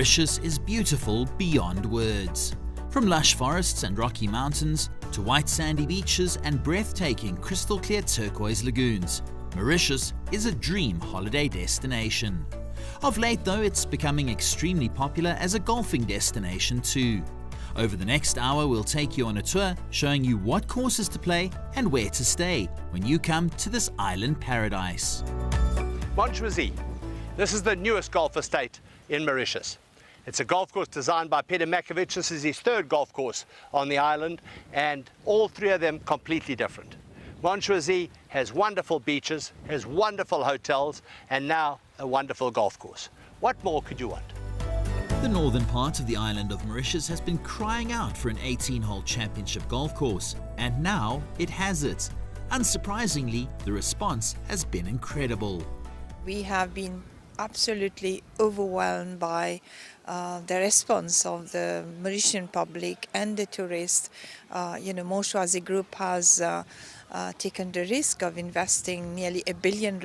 Mauritius is beautiful beyond words. From lush forests and rocky mountains to white sandy beaches and breathtaking crystal clear turquoise lagoons, Mauritius is a dream holiday destination. Of late though, it's becoming extremely popular as a golfing destination too. Over the next hour, we'll take you on a tour showing you what courses to play and where to stay when you come to this island paradise. Mauritius. This is the newest golf estate in Mauritius. It's a golf course designed by Peter Makovich. This is his third golf course on the island, and all three of them completely different. Mauritius has wonderful beaches, has wonderful hotels, and now a wonderful golf course. What more could you want? The northern part of the island of Mauritius has been crying out for an 18-hole championship golf course, and now it has it. Unsurprisingly, the response has been incredible. We have been absolutely overwhelmed by the response of the Mauritian public and the tourists. Mauritius Group has taken the risk of investing nearly ₹1 billion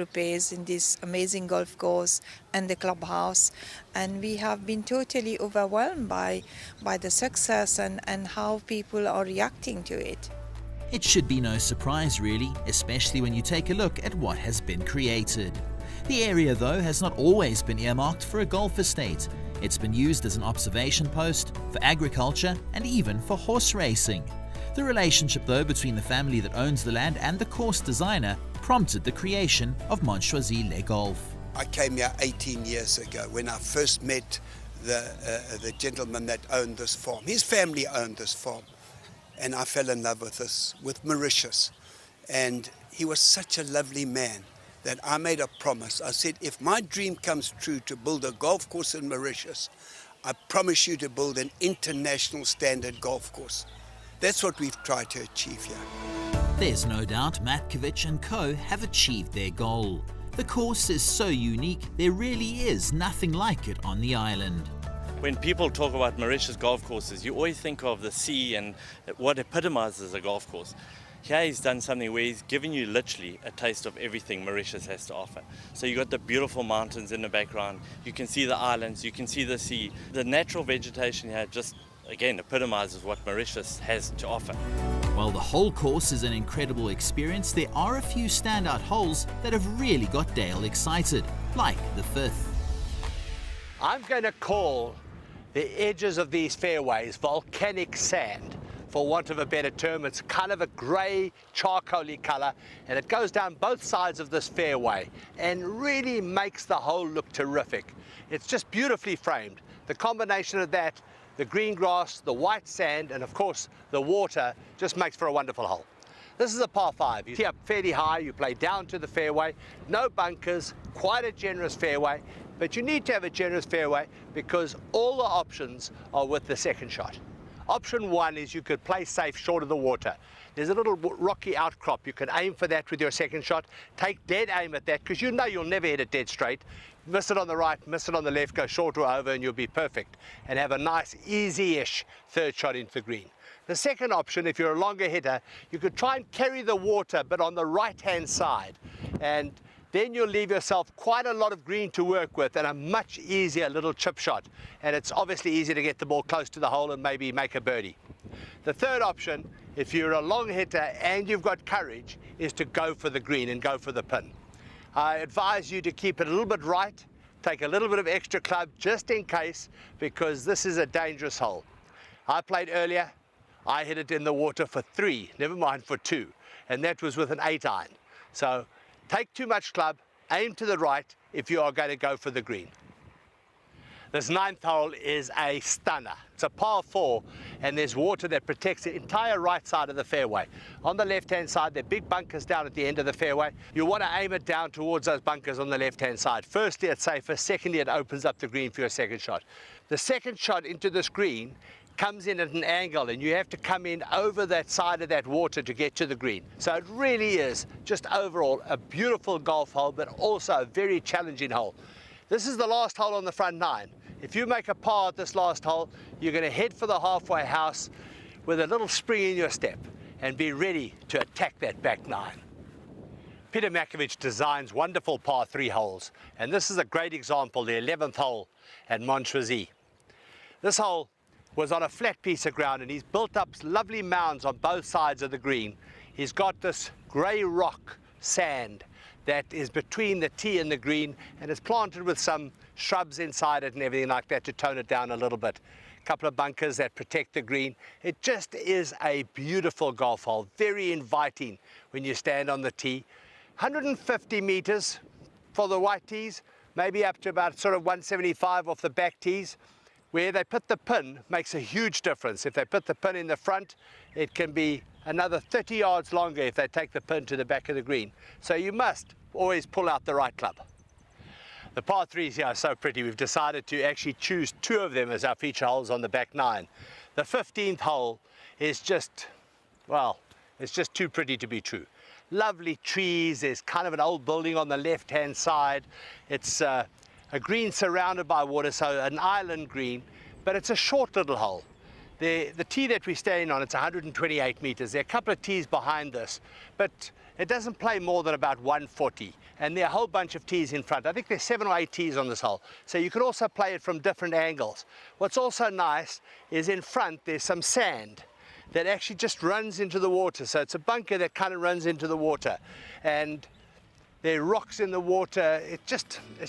in this amazing golf course and the clubhouse, and we have been totally overwhelmed by the success and how people are reacting to it. It should be no surprise really, especially when you take a look at what has been created. The area though has not always been earmarked for a golf estate. It's been used as an observation post, for agriculture and even for horse racing. The relationship though between the family that owns the land and the course designer prompted the creation of Mauritius Le Golf. I came here 18 years ago when I first met the gentleman that owned this farm. His family owned this farm, and I fell in love with Mauritius. And he was such a lovely man that I made a promise. I said, if my dream comes true to build a golf course in Mauritius, I promise you to build an international standard golf course. That's what we've tried to achieve here. There's no doubt Matkovich and co have achieved their goal. The course is so unique, there really is nothing like it on the island. When people talk about Mauritius golf courses, you always think of the sea and what epitomizes a golf course. Here he's done something where he's given you literally a taste of everything Mauritius has to offer. So you've got the beautiful mountains in the background, you can see the islands, you can see the sea. The natural vegetation here just, again, epitomizes what Mauritius has to offer. While the whole course is an incredible experience, there are a few standout holes that have really got Dale excited, like the fifth. I'm going to call the edges of these fairways volcanic sand. For want of a better term, it's kind of a grey, charcoaly colour, and it goes down both sides of this fairway and really makes the hole look terrific. It's just beautifully framed. The combination of that, the green grass, the white sand, and of course the water just makes for a wonderful hole. This is a par 5. You tee up fairly high, you play down to the fairway, no bunkers, quite a generous fairway, but you need to have a generous fairway because all the options are with the second shot. Option 1 is you could play safe short of the water. There's a little rocky outcrop. You can aim for that with your second shot. Take dead aim at that because you know you'll never hit it dead straight. Miss it on the right, miss it on the left, go short or over and you'll be perfect and have a nice easy-ish third shot into the green. The second option, if you're a longer hitter, you could try and carry the water but on the right-hand side, and then you'll leave yourself quite a lot of green to work with and a much easier little chip shot. And it's obviously easier to get the ball close to the hole and maybe make a birdie. The third option, if you're a long hitter and you've got courage, is to go for the green and go for the pin. I advise you to keep it a little bit right, take a little bit of extra club just in case, because this is a dangerous hole. I played earlier, I hit it in the water for 3, never mind for 2, and that was with an 8-iron. So take too much club, aim to the right if you are going to go for the green. This 9th hole is a stunner. It's a par 4 and there's water that protects the entire right side of the fairway. On the left-hand side, there are big bunkers down at the end of the fairway. You want to aim it down towards those bunkers on the left-hand side. Firstly, it's safer. Secondly, it opens up the green for your second shot. The second shot into this green comes in at an angle and you have to come in over that side of that water to get to the green. So it really is just overall a beautiful golf hole, but also a very challenging hole. This is the last hole on the front 9. If you make a par at this last hole, you're going to head for the halfway house with a little spring in your step and be ready to attack that back 9. Peter Makovich designs wonderful par 3 holes, and this is a great example, the 11th hole at Mauritius. This hole was on a flat piece of ground, and he's built up lovely mounds on both sides of the green. He's got this grey rock sand that is between the tee and the green, and it's planted with some shrubs inside it and everything like that to tone it down a little bit. A couple of bunkers that protect the green. It just is a beautiful golf hole, very inviting when you stand on the tee. 150 meters for the white tees, maybe up to about sort of 175 off the back tees. Where they put the pin makes a huge difference. If they put the pin in the front, it can be another 30 yards longer if they take the pin to the back of the green. So you must always pull out the right club. The par 3s here are so pretty. We've decided to actually choose 2 of them as our feature holes on the back 9. The 15th hole is just, well, it's just too pretty to be true. Lovely trees. There's kind of an old building on the left-hand side. It's a green surrounded by water, so an island green, but it's a short little hole. The tee that we're staying on, it's 128 meters. There are a couple of tees behind this, but it doesn't play more than about 140. And there are a whole bunch of tees in front. I think there's 7 or 8 tees on this hole. So you can also play it from different angles. What's also nice is in front there's some sand that actually just runs into the water. So it's a bunker that kind of runs into the water. And there are rocks in the water. It's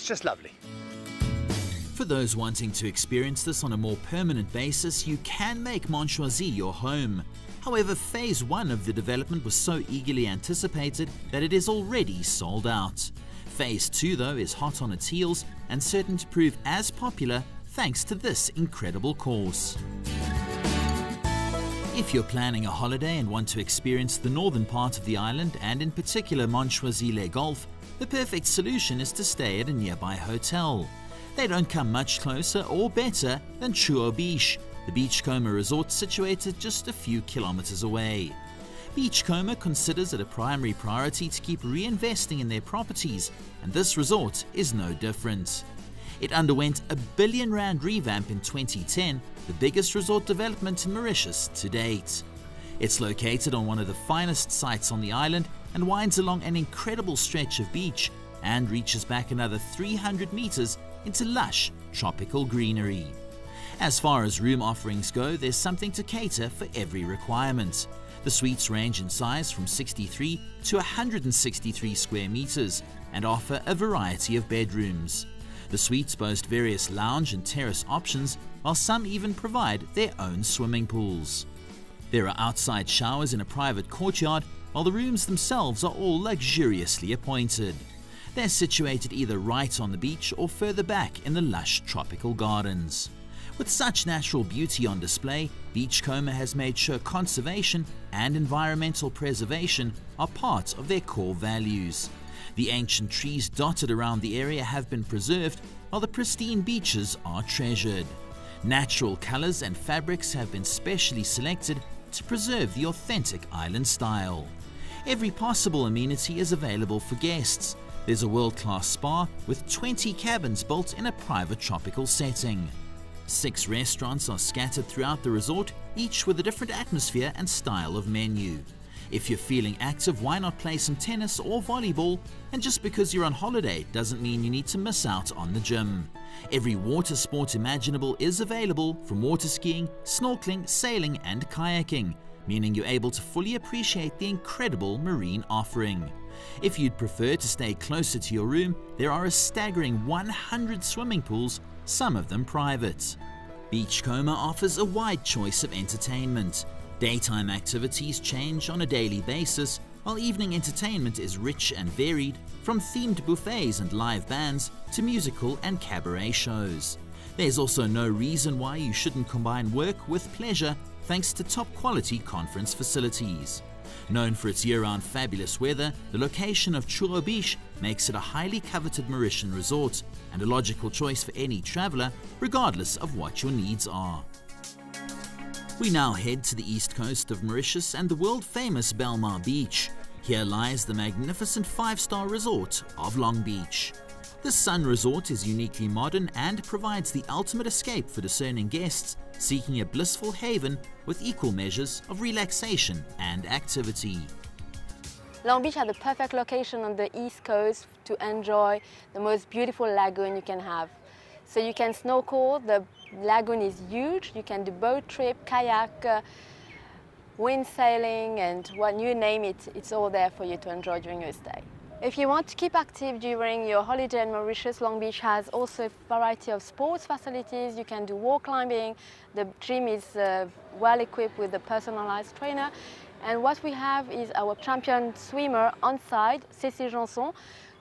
just lovely. For those wanting to experience this on a more permanent basis, you can make Montchoisy your home. However, Phase 1 of the development was so eagerly anticipated that it is already sold out. Phase 2, though, is hot on its heels and certain to prove as popular thanks to this incredible course. If you're planning a holiday and want to experience the northern part of the island, and in particular Montchoisy Golf, the perfect solution is to stay at a nearby hotel. They don't come much closer or better than Chuo Beach, the Beachcomber resort situated just a few kilometers away. Beachcomber considers it a primary priority to keep reinvesting in their properties, and this resort is no different. It underwent a R1 billion revamp in 2010, the biggest resort development in Mauritius to date. It's located on one of the finest sites on the island and winds along an incredible stretch of beach and reaches back another 300 meters into lush tropical greenery. As far as room offerings go, there's something to cater for every requirement. The suites range in size from 63 to 163 square meters and offer a variety of bedrooms. The suites boast various lounge and terrace options, while some even provide their own swimming pools. There are outside showers in a private courtyard, while the rooms themselves are all luxuriously appointed. They're situated either right on the beach or further back in the lush tropical gardens. With such natural beauty on display, Beachcomber has made sure conservation and environmental preservation are part of their core values. The ancient trees dotted around the area have been preserved, while the pristine beaches are treasured. Natural colors and fabrics have been specially selected to preserve the authentic island style. Every possible amenity is available for guests. There's a world-class spa with 20 cabins built in a private tropical setting. 6 restaurants are scattered throughout the resort, each with a different atmosphere and style of menu. If you're feeling active, why not play some tennis or volleyball? And just because you're on holiday doesn't mean you need to miss out on the gym. Every water sport imaginable is available, from water skiing, snorkeling, sailing and kayaking, meaning you're able to fully appreciate the incredible marine offering. If you'd prefer to stay closer to your room, there are a staggering 100 swimming pools, some of them private. Beachcomber offers a wide choice of entertainment. Daytime activities change on a daily basis, while evening entertainment is rich and varied, from themed buffets and live bands to musical and cabaret shows. There's also no reason why you shouldn't combine work with pleasure, thanks to top quality conference facilities. Known for its year-round fabulous weather, the location of Chuo Beach makes it a highly coveted Mauritian resort and a logical choice for any traveler, regardless of what your needs are. We now head to the east coast of Mauritius and the world-famous Belmar Beach. Here lies the magnificent 5-star resort of Long Beach. The Sun Resort is uniquely modern and provides the ultimate escape for discerning guests seeking a blissful haven with equal measures of relaxation and activity. Long Beach has the perfect location on the east coast to enjoy the most beautiful lagoon you can have. So you can snorkel, the lagoon is huge, you can do boat trip, kayak, wind sailing, and when you name it, it's all there for you to enjoy during your stay. If you want to keep active during your holiday in Mauritius, Long Beach has also a variety of sports facilities. You can do wall climbing. The gym is well equipped with a personalized trainer. And what we have is our champion swimmer on site, Cécile Janson,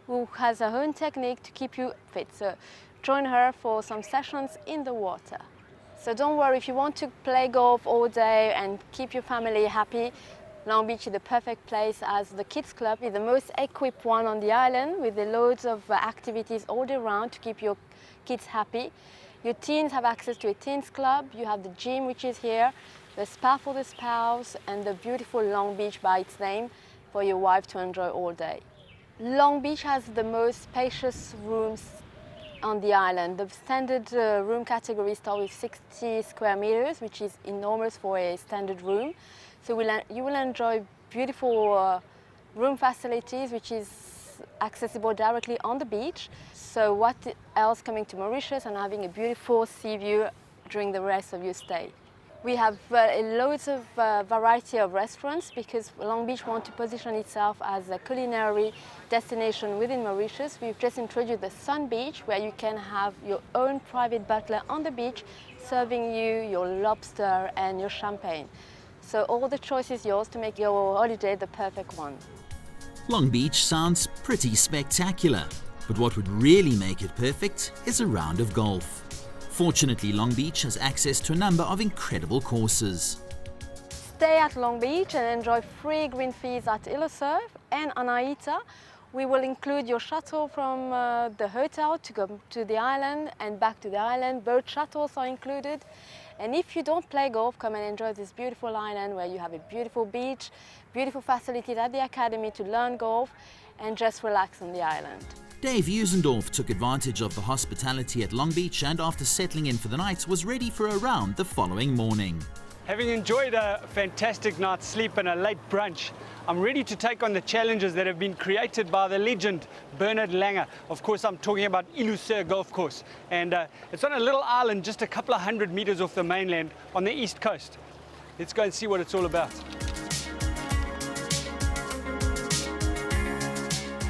who has her own technique to keep you fit. So join her for some sessions in the water. So don't worry, if you want to play golf all day and keep your family happy, Long Beach is the perfect place, as the kids club is the most equipped one on the island, with loads of activities all day round to keep your kids happy. Your teens have access to a teens club, you have the gym which is here, the spa for the spouse, and the beautiful Long Beach by its name for your wife to enjoy all day. Long Beach has the most spacious rooms on the island. The standard room category starts with 60 square meters, which is enormous for a standard room. So you will enjoy beautiful room facilities, which is accessible directly on the beach. So what else coming to Mauritius and having a beautiful sea view during the rest of your stay. We have loads of variety of restaurants, because Long Beach wants to position itself as a culinary destination within Mauritius. We've just introduced the Sun Beach, where you can have your own private butler on the beach serving you your lobster and your champagne. So all the choice is yours to make your holiday the perfect one. Long Beach sounds pretty spectacular, but what would really make it perfect is a round of golf. Fortunately, Long Beach has access to a number of incredible courses. Stay at Long Beach and enjoy free green fees at Illosurf and Anaita. We will include your shuttle from the hotel to go to the island and back to the island. Boat shuttles are included. And if you don't play golf, come and enjoy this beautiful island where you have a beautiful beach, beautiful facilities at the academy to learn golf, and just relax on the island. Dave Usendorf took advantage of the hospitality at Long Beach, and after settling in for the night was ready for a round the following morning. Having enjoyed a fantastic night's sleep and a late brunch, I'm ready to take on the challenges that have been created by the legend Bernard Langer. Of course, I'm talking about Illosurf Golf Course, and it's on a little island just a couple of 100 meters off the mainland on the east coast. Let's go and see what it's all about.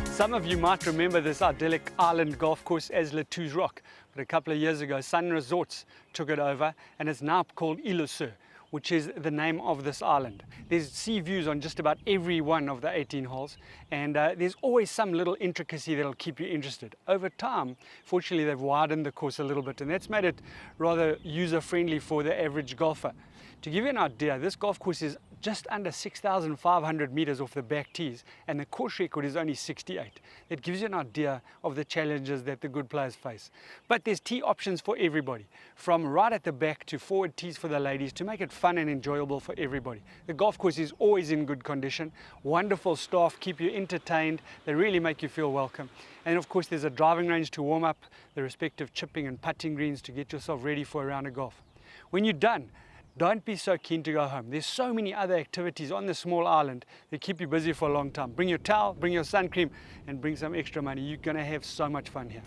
Some of you might remember this idyllic island golf course as Latou's Rock, but a couple of years ago Sun Resorts took it over and it's now called Illosurf, which is the name of this island. There's sea views on just about every one of the 18 holes, and there's always some little intricacy that'll keep you interested. Over time, fortunately, they've widened the course a little bit, and that's made it rather user-friendly for the average golfer. To give you an idea, this golf course is just under 6,500 meters off the back tees, and the course record is only 68. That gives you an idea of the challenges that the good players face. But there's tee options for everybody, from right at the back to forward tees for the ladies, to make it fun and enjoyable for everybody. The golf course is always in good condition. Wonderful staff keep you entertained. They really make you feel welcome. And of course, there's a driving range to warm up, the respective chipping and putting greens to get yourself ready for a round of golf. When you're done, don't be so keen to go home. There's so many other activities on this small island that keep you busy for a long time. Bring your towel, bring your sun cream, and bring some extra money. You're going to have so much fun here.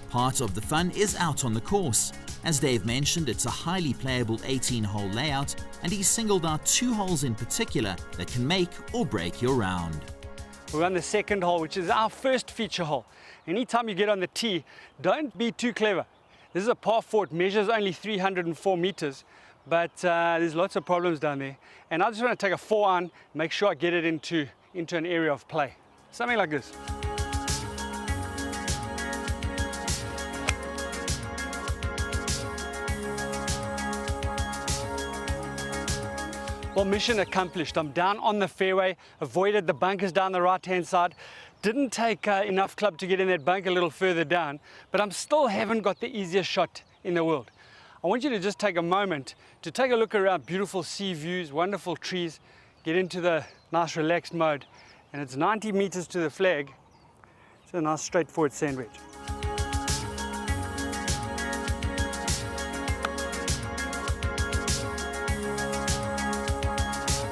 Part of the fun is out on the course. As Dave mentioned, it's a highly playable 18-hole layout, and he's singled out 2 holes in particular that can make or break your round. We're on the second hole, which is our first feature hole. Anytime you get on the tee, don't be too clever. This is a par 4. It measures only 304 meters. But there's lots of problems down there, and I just want to take a 4-iron, make sure I get it into an area of play. Something like this. Well, mission accomplished. I'm down on the fairway, avoided the bunkers down the right-hand side. Didn't take enough club to get in that bunker a little further down, but I'm still haven't got the easiest shot in the world. I want you to just take a moment to take a look around. Beautiful sea views, wonderful trees, get into the nice relaxed mode, and it's 90 meters to the flag. It's a nice straightforward sandwich.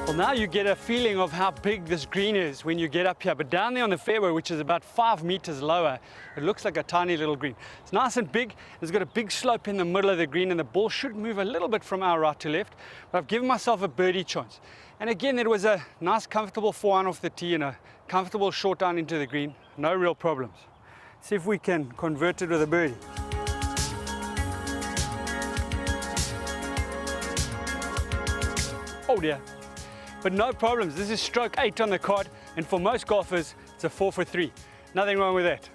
Well, now you get a feeling of how big this green is when you get up here. But down there on the fairway, which is about 5 meters lower, it looks like a tiny little green. It's nice and big. It's got a big slope in the middle of the green, and the ball should move a little bit from our right to left. But I've given myself a birdie chance. And again, it was a nice, comfortable 4-iron off the tee and a comfortable short down into the green. No real problems. See if we can convert it with a birdie. Oh dear. But no problems. This is stroke 8 on the card, and for most golfers, it's a 4 for 3. Nothing wrong with that.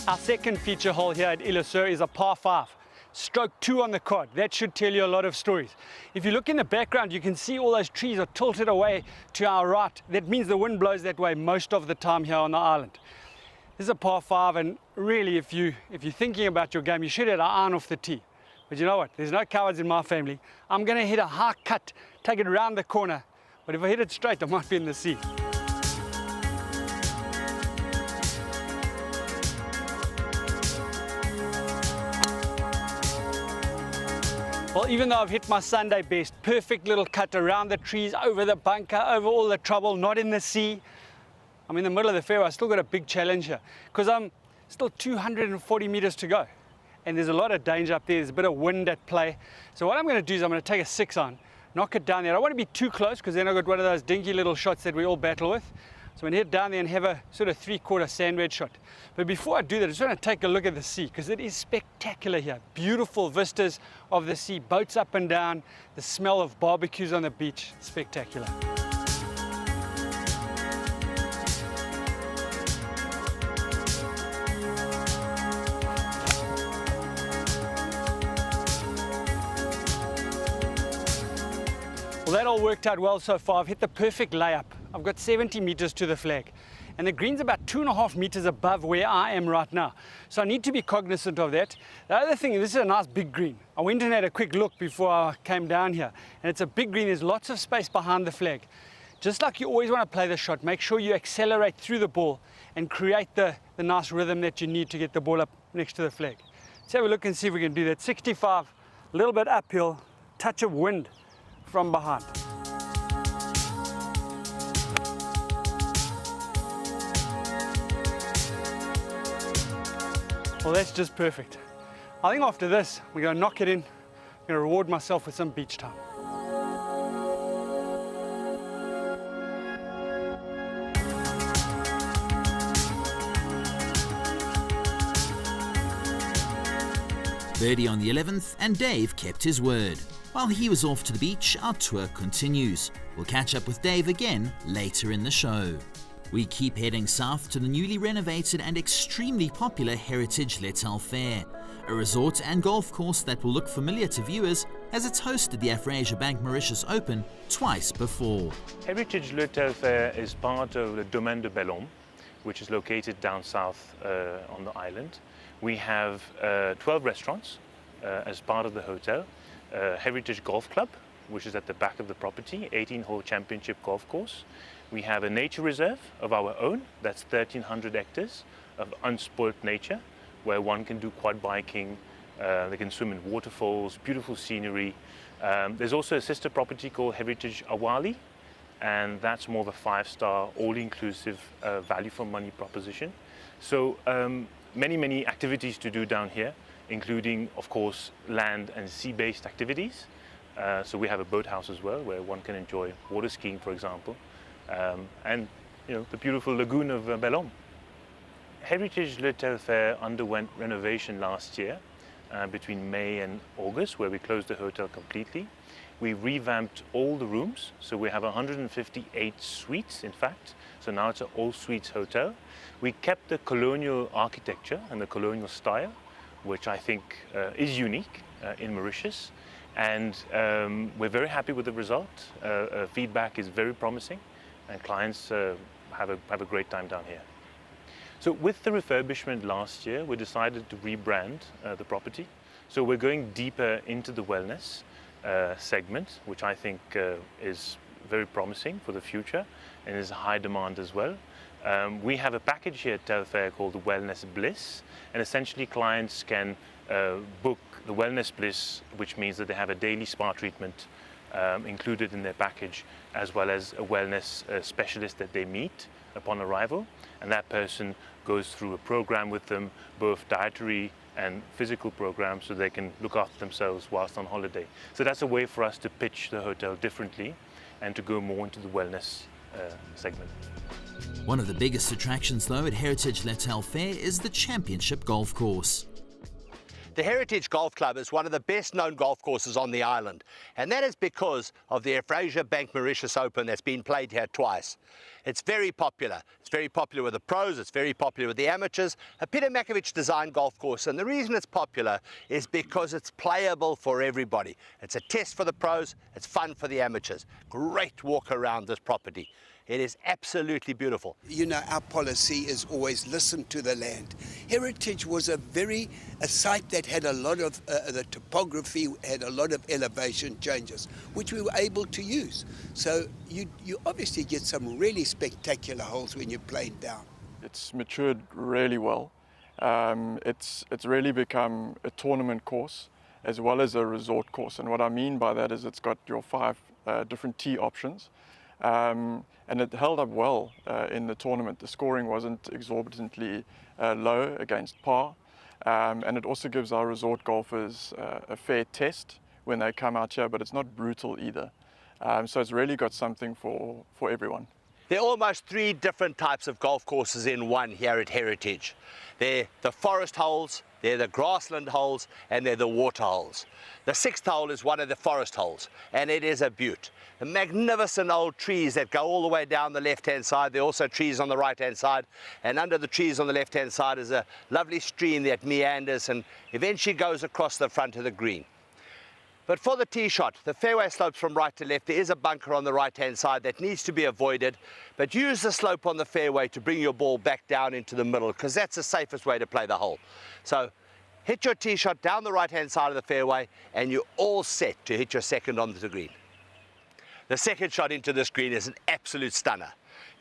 Our second feature hole here at Île aux Sœurs is a par 5. Stroke 2 on the card. That should tell you a lot of stories. If you look in the background, you can see all those trees are tilted away to our right. That means the wind blows that way most of the time here on the island. This is a par 5, and really, if you're thinking about your game, you should hit an iron off the tee. But you know what? There's no cowards in my family. I'm going to hit a high cut, take it around the corner. But if I hit it straight, I might be in the sea. Well, even though I've hit my Sunday best, perfect little cut around the trees, over the bunker, over all the trouble, not in the sea. I'm in the middle of the fairway. I still got a big challenge here because I'm still 240 meters to go. And there's a lot of danger up there. There's a bit of wind at play. So what I'm going to do is I'm going to take a 6-iron, knock it down there. I don't want to be too close because then I've got one of those dinky little shots that we all battle with. So I'm going to head down there and have a sort of 3/4 sand wedge shot. But before I do that, I just want to take a look at the sea because it is spectacular here. Beautiful vistas of the sea, boats up and down, the smell of barbecues on the beach, spectacular. Well, that all worked out well so far. I've hit the perfect layup. I've got 70 meters to the flag. And the green's about 2.5 meters above where I am right now. So I need to be cognizant of that. The other thing, this is a nice big green. I went and had a quick look before I came down here. And it's a big green. There's lots of space behind the flag. Just like you always want to play the shot, make sure you accelerate through the ball and create the nice rhythm that you need to get the ball up next to the flag. Let's have a look and see if we can do that. 65, a little bit uphill, touch of wind from behind. Well, that's just perfect. I think after this, we're going to knock it in. I'm going to reward myself with some beach time. Birdie on the 11th, and Dave kept his word. While he was off to the beach, our tour continues. We'll catch up with Dave again later in the show. We keep heading south to the newly renovated and extremely popular Heritage L'Étoile Fair, a resort and golf course that will look familiar to viewers as it's hosted the Afrasia Bank Mauritius Open twice before. Heritage L'Étoile Fair is part of the Domaine de Bellhomme, which is located down south on the island. We have 12 restaurants as part of the hotel, Heritage Golf Club, which is at the back of the property, 18-hole championship golf course. We have a nature reserve of our own, that's 1,300 hectares of unspoilt nature, where one can do quad biking, they can swim in waterfalls, beautiful scenery. There's also a sister property called Heritage Awali, and that's more of a 5-star, all-inclusive value for money proposition. So many activities to do down here, including, of course, land and sea-based activities. So we have a boathouse as well, where one can enjoy water skiing, for example, and the beautiful lagoon of Bellhomme. Heritage L'Étoile Fair underwent renovation last year between May and August, where we closed the hotel completely. We revamped all the rooms, so we have 158 suites, in fact. So now it's an all-suites hotel. We kept the colonial architecture and the colonial style, which I think is unique in Mauritius. And we're very happy with the result. Feedback is very promising, and clients have a great time down here. So with the refurbishment last year, we decided to rebrand the property. So we're going deeper into the wellness segment, which I think is very promising for the future and is high demand as well. We have a package here at Tel Fair called the Wellness Bliss, and essentially clients can book the Wellness Bliss, which means that they have a daily spa treatment included in their package, as well as a wellness specialist that they meet upon arrival, and that person goes through a program with them, both dietary and physical programs, so they can look after themselves whilst on holiday. So that's a way for us to pitch the hotel differently and to go more into the wellness segment. One of the biggest attractions though at Heritage L'Hotel Fair is the Championship Golf Course. The Heritage Golf Club is one of the best known golf courses on the island, and that is because of the Fraser Bank Mauritius Open that's been played here twice. It's very popular. It's very popular with the pros, it's very popular with the amateurs. A Peter Makovich designed golf course, and the reason it's popular is because it's playable for everybody. It's a test for the pros, it's fun for the amateurs. Great walk around this property. It is absolutely beautiful. You know, our policy is always listen to the land. Heritage was a site that had a lot of, the topography had a lot of elevation changes, which we were able to use. So you obviously get some really spectacular holes when you're playing down. It's matured really well. It's really become a tournament course as well as a resort course. And what I mean by that is it's got your 5 different tee options. And it held up well in the tournament. The scoring wasn't exorbitantly low against par, and it also gives our resort golfers a fair test when they come out here, but it's not brutal either. So it's really got something for everyone. There are almost 3 different types of golf courses in one here at Heritage. They're the forest holes, they're the grassland holes, and they're the water holes. The 6th hole is one of the forest holes, and it is a beaut. The magnificent old trees that go all the way down the left-hand side. There are also trees on the right-hand side, and under the trees on the left-hand side is a lovely stream that meanders and eventually goes across the front of the green. But for the tee shot, the fairway slopes from right to left. There is a bunker on the right-hand side that needs to be avoided, but use the slope on the fairway to bring your ball back down into the middle, because that's the safest way to play the hole. So hit your tee shot down the right-hand side of the fairway, and you're all set to hit your second onto the green. The second shot into this green is an absolute stunner.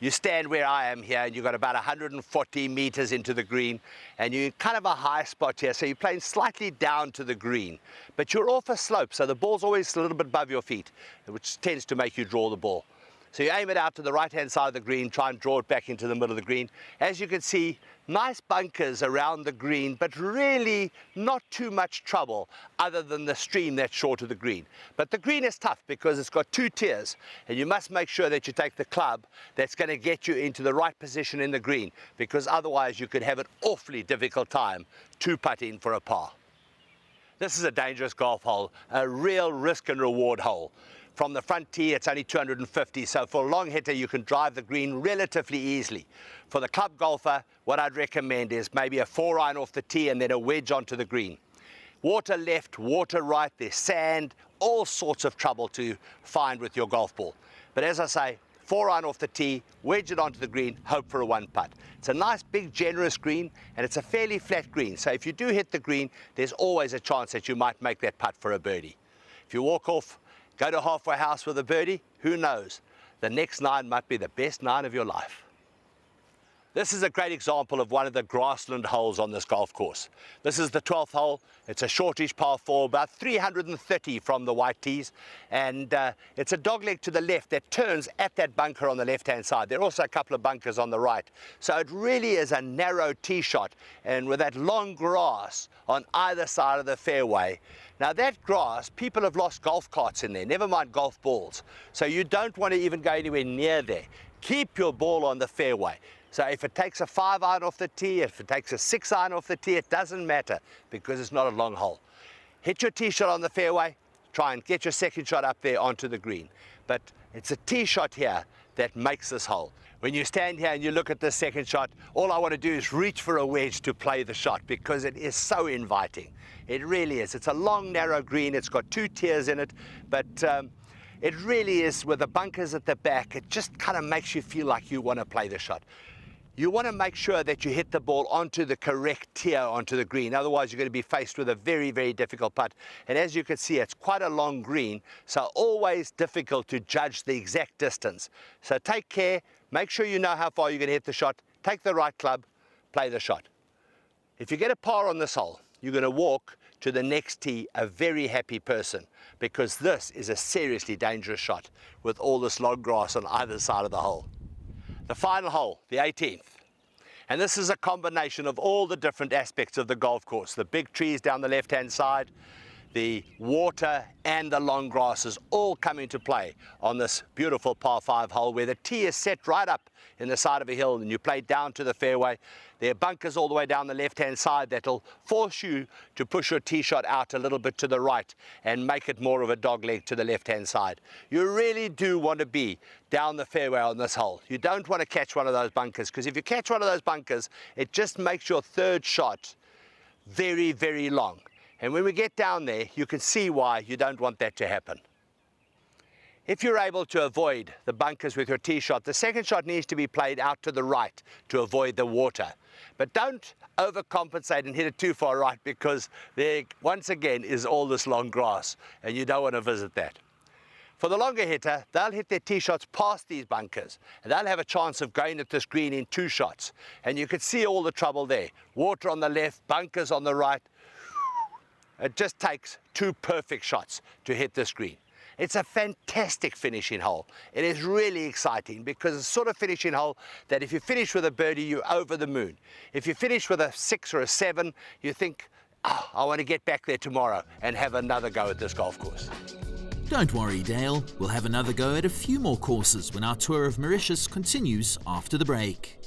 You stand where I am here, and you've got about 140 meters into the green, and you're in kind of a high spot here, so you're playing slightly down to the green, but you're off a slope, so the ball's always a little bit above your feet, which tends to make you draw the ball. So you aim it out to the right-hand side of the green, try and draw it back into the middle of the green. As you can see, nice bunkers around the green, but really not too much trouble other than the stream that's short of the green. But the green is tough because it's got 2 tiers, and you must make sure that you take the club that's going to get you into the right position in the green, because otherwise you could have an awfully difficult time 2-putting for a par. This is a dangerous golf hole, a real risk and reward hole. From the front tee, it's only 250, so for a long hitter, you can drive the green relatively easily. For the club golfer, what I'd recommend is maybe a 4-iron off the tee and then a wedge onto the green. Water left, water right, there's sand, all sorts of trouble to find with your golf ball. But as I say, 4-iron off the tee, wedge it onto the green, hope for a 1-putt. It's a nice, big, generous green, and it's a fairly flat green. So if you do hit the green, there's always a chance that you might make that putt for a birdie. If you walk off, go to halfway house with a birdie, who knows? The next 9 might be the best 9 of your life. This is a great example of one of the grassland holes on this golf course. This is the 12th hole. It's a shortish par 4, about 330 from the white tees, and it's a dogleg to the left that turns at that bunker on the left-hand side. There are also a couple of bunkers on the right. So it really is a narrow tee shot, and with that long grass on either side of the fairway. Now that grass, people have lost golf carts in there, never mind golf balls. So you don't want to even go anywhere near there. Keep your ball on the fairway. So if it takes a 5-iron off the tee, if it takes a 6-iron off the tee, it doesn't matter because it's not a long hole. Hit your tee shot on the fairway, try and get your second shot up there onto the green. But it's a tee shot here that makes this hole. When you stand here and you look at this second shot, all I want to do is reach for a wedge to play the shot because it is so inviting. It really is. It's a long, narrow green. It's got 2 tiers in it, but it really is, with the bunkers at the back, it just kind of makes you feel like you want to play the shot. You want to make sure that you hit the ball onto the correct tier onto the green. Otherwise, you're going to be faced with a very, very difficult putt. And as you can see, it's quite a long green, so always difficult to judge the exact distance. So take care, make sure you know how far you're going to hit the shot, take the right club, play the shot. If you get a par on this hole, you're going to walk to the next tee a very happy person, because this is a seriously dangerous shot with all this long grass on either side of the hole. The final hole, the 18th. And this is a combination of all the different aspects of the golf course. The big trees down the left-hand side, the water and the long grasses all come into play on this beautiful par 5 hole, where the tee is set right up in the side of a hill and you play down to the fairway. There are bunkers all the way down the left-hand side that'll force you to push your tee shot out a little bit to the right and make it more of a dog leg to the left-hand side. You really do want to be down the fairway on this hole. You don't want to catch one of those bunkers, because if you catch one of those bunkers, it just makes your third shot very, very long. And when we get down there, you can see why you don't want that to happen. If you're able to avoid the bunkers with your tee shot, the second shot needs to be played out to the right to avoid the water. But don't overcompensate and hit it too far right, because there, once again, is all this long grass, and you don't want to visit that. For the longer hitter, they'll hit their tee shots past these bunkers, and they'll have a chance of going at this green in 2 shots. And you can see all the trouble there. Water on the left, bunkers on the right. It just takes 2 perfect shots to hit this green. It's a fantastic finishing hole. It is really exciting, because it's the sort of finishing hole that if you finish with a birdie, you're over the moon. If you finish with a 6 or a 7, you think, oh, I want to get back there tomorrow and have another go at this golf course. Don't worry, Dale. We'll have another go at a few more courses when our tour of Mauritius continues after the break.